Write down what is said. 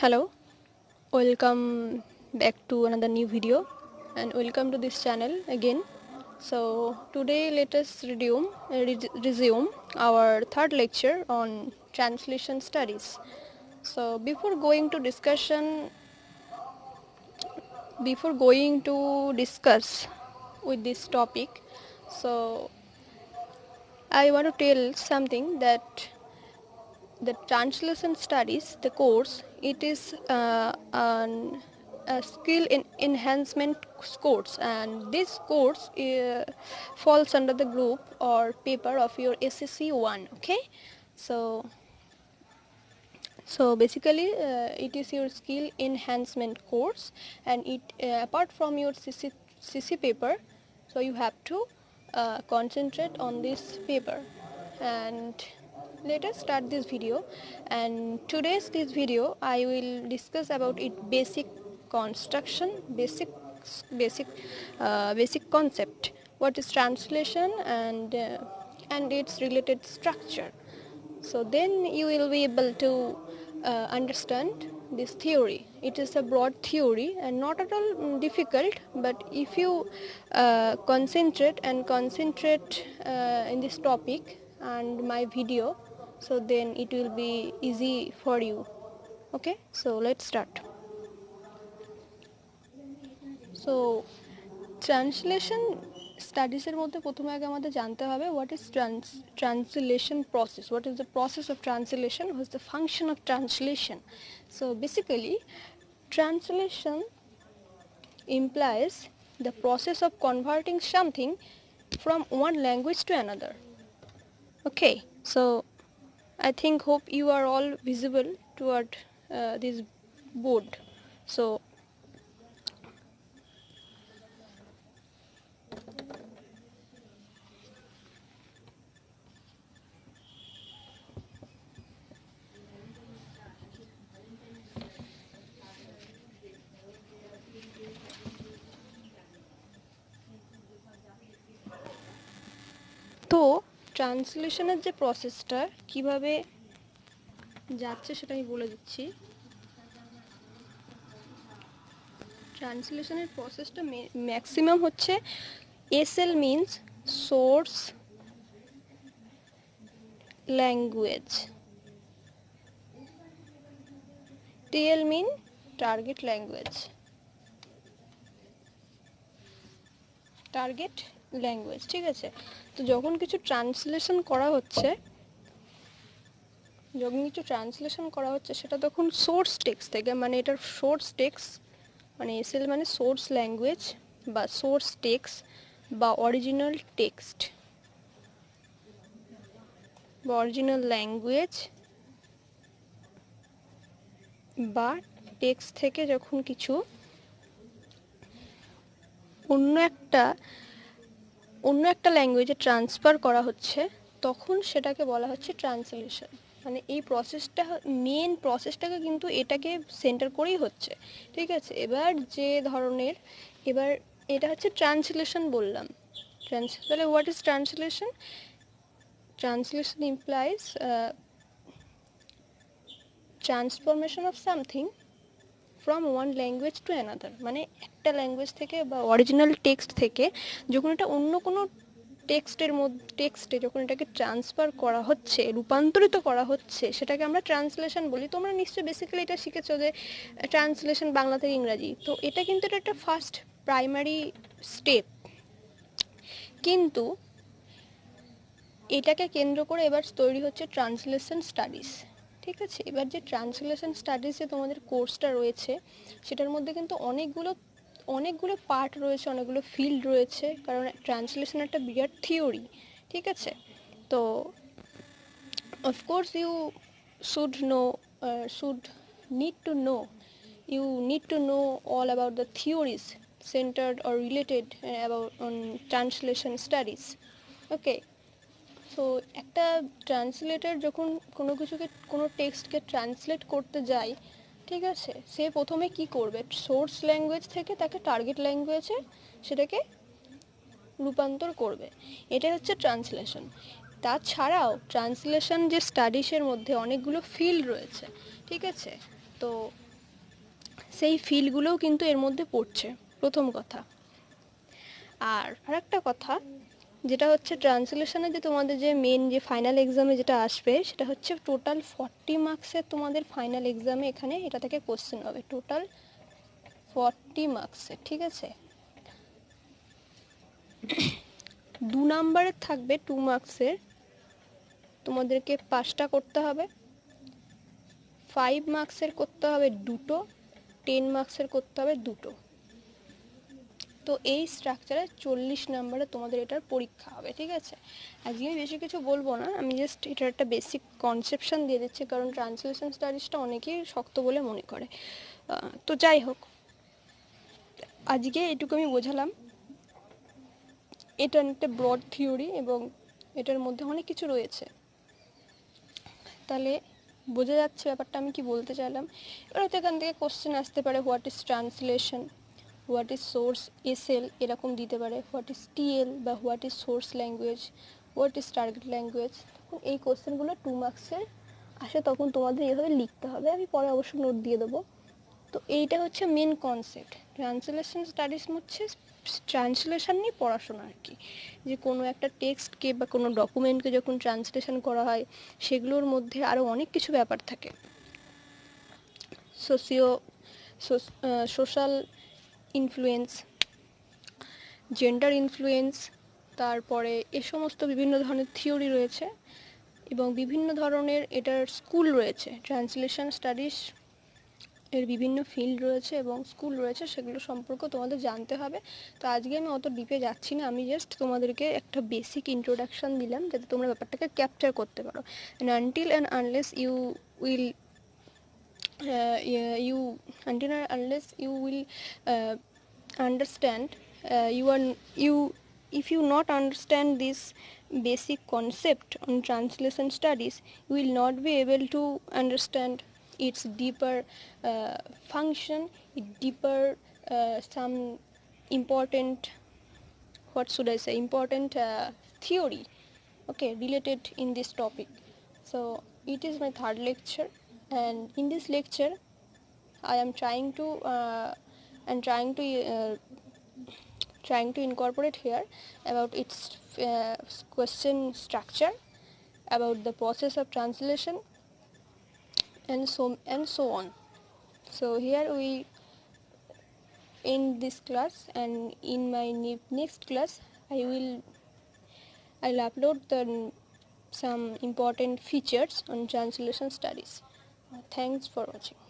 Hello, welcome back to another new video and welcome to this channel again. So today let us resume our third lecture on translation studies. So before going to discuss with this topic, so I want to tell something that the translation studies the course, it is a skill enhancement course, and this course falls under the group or paper of your SSC 1. Okay, so basically it is your skill enhancement course, and it apart from your CC paper, so you have to concentrate on this paper. And let us start this video. And today's this video I will discuss about it basic construction, basic concept, what is translation, and its related structure. So then you will be able to understand this theory. It is a broad theory and not at all difficult, but if you concentrate in this topic and my video, so then it will be easy for you. Okay, so let's start. So translation স্টাডিজের মধ্যে প্রথমে আগে আমাদের জানতে হবে what is translation process, what is the process of translation, what is the function of translation. So basically translation implies the process of converting something from one language to another. Okay, so I hope you are all visible toward this board. So তো ট্রান্সলেশনের যে প্রসেসটা কিভাবে যাচ্ছে সেটা আমি বলে দিচ্ছি. ট্রান্সলেশনের প্রসেসটা ম্যাক্সিমাম হচ্ছে SL means source language, TL mean target language, ঠিক আছে. তো যখন কিছু ট্রান্সলেশন করা হচ্ছে সেটা তখন সোর্স টেক্সট থেকে, মানে এটার সোর্স টেক্সট মানে এসএল মানে সোর্স ল্যাঙ্গুয়েজ বা সোর্স টেক্সট বা অরিজিনাল টেক্সট বা অরিজিনাল ল্যাঙ্গুয়েজ বা টেক্সট থেকে যখন কিছু অন্য একটা ল্যাঙ্গুয়েজে ট্রান্সফার করা হচ্ছে, তখন সেটাকে বলা হচ্ছে ট্রান্সলেশন. মানে এই মেন প্রসেসটাকে কিন্তু এটাকে সেন্টার করেই হচ্ছে, ঠিক আছে. এবার এটা হচ্ছে ট্রান্সলেশন বললাম. তাহলে what is translation? Translation implies transformation of something from one language to another. মানে একটা ল্যাঙ্গুয়েজ থেকে বা অরিজিনাল টেক্সট থেকে যখন এটা অন্য কোনো টেক্সটে যখন এটাকে ট্রান্সফার করা হচ্ছে, রূপান্তরিত করা হচ্ছে, সেটাকে আমরা ট্রান্সলেশন বলি. তোমরা নিশ্চয়ই বেসিক্যালি এটা শিখেছো যে ট্রান্সলেশন বাংলা থেকে ইংরাজি. তো এটা কিন্তু এটা একটা ফার্স্ট প্রাইমারি স্টেপ. কিন্তু এটাকে কেন্দ্র করে এবার তৈরি হচ্ছে ট্রান্সলেশন স্টাডিজ, ঠিক আছে. এবার যে ট্রান্সলেশন স্টাডিজ যে তোমাদের কোর্সটা রয়েছে, সেটার মধ্যে কিন্তু অনেকগুলো পার্ট রয়েছে, অনেকগুলো ফিল্ড রয়েছে, কারণ ট্রান্সলেশন একটা বিরাট থিওরি, ঠিক আছে. তো of course you need to know all about the theories centered or related about on translation studies. Okay, so একটা ট্রান্সলেটর যখন কোনো টেক্সটকে ট্রান্সলেট করতে যায়, ঠিক আছে, সে প্রথমে কি করবে? সোর্স ল্যাঙ্গুয়েজ থেকে তাকে টার্গেট ল্যাঙ্গুয়েজে সেটাকে রূপান্তর করবে. এটাই হচ্ছে ট্রান্সলেশন. তাছাড়াও ট্রান্সলেশন যে স্টাডিজের মধ্যে অনেকগুলো ফিল্ড রয়েছে, ঠিক আছে. তো সেই ফিলগুলোও কিন্তু এর মধ্যে পড়ছে, প্রথম কথা। আর আরেকটা কথা যেটা হচ্ছে ট্রান্সলেশনে যে তোমাদের যে মেন যে ফাইনাল এক্সামে যেটা আসবে সেটা হচ্ছে টোটাল 40 মার্কসের তোমাদের ফাইনাল এক্সামে এখানে এটা থেকে কোশ্চেন হবে, টোটাল 40 মার্কসের, ঠিক আছে। 2 নাম্বারের থাকবে 2 মার্কসের, তোমাদেরকে 5টা করতে হবে। 5 মার্কসের করতে হবে 2টো, 10 মার্কসের করতে হবে 2টো। তো এই স্ট্রাকচারে 40 নাম্বারে তোমাদের এটার পরীক্ষা হবে, ঠিক আছে। আজকে আমি বেশি কিছু বলবো না, আমি জাস্ট এটার একটা বেসিক কনসেপশন দিয়ে দিচ্ছি, কারণ ট্রান্সলেশন স্টাডিজটা অনেকেই শক্ত বলে মনে করে। তো যাই হোক, আজকে এটুকু আমি বোঝালাম। এটা একটা ব্রড থিওরি এবং এটার মধ্যে অনেক কিছু রয়েছে, তাহলে বোঝা যাচ্ছে ব্যাপারটা আমি কি বলতে চাইলাম। এবার হয়তো এখান থেকে কোশ্চেন আসতে পারে, what is translation, what is source SL, এরকম দিতে পারে, হোয়াট ইজ টিএল বা what is source language, what is target language. এই কোশ্চেনগুলো 2 মার্কসের আসে, তখন তোমাদের এইভাবে লিখতে হবে, আমি পরে অবশ্য নোট দিয়ে দেবো। তো এইটা হচ্ছে মেন কনসেপ্ট। ট্রান্সলেশন স্টাডিজ হচ্ছে ট্রান্সলেশন নিয়ে পড়াশোনা আর কি, যে কোনো একটা টেক্সটকে বা কোনো ডকুমেন্টকে যখন ট্রান্সলেশন করা হয় সেগুলোর মধ্যে আরও অনেক কিছু ব্যাপার থাকে, সোশ্যাল ইনফ্লুয়েন্স, জেন্ডার ইনফ্লুয়েন্স, তারপরে এ সমস্ত বিভিন্ন ধরনের থিওরি রয়েছে এবং বিভিন্ন ধরনের এটার স্কুল রয়েছে। ট্রান্সলেশন স্টাডিজ এর বিভিন্ন ফিল্ড রয়েছে এবং স্কুল রয়েছে, সেগুলো সম্পর্কে তোমাদের জানতে হবে। তো আজকে আমি অত ডিপে যাচ্ছি না, আমি জাস্ট তোমাদেরকে একটা বেসিক ইন্ট্রোডাকশান দিলাম যাতে তোমরা ব্যাপারটাকে ক্যাপচার করতে পারো। And until and unless you will until and unless you will understand, you if you not understand this basic concept on translation studies, you will not be able to understand its deeper function, deeper some important, what should I say, important theory, okay, related in this topic. So it is my third lecture, and in this lecture I am trying to trying to incorporate here about its question structure, about the process of translation, and so on. So here we end this class, and in my next class I'll upload some important features on translation studies. Thanks for watching.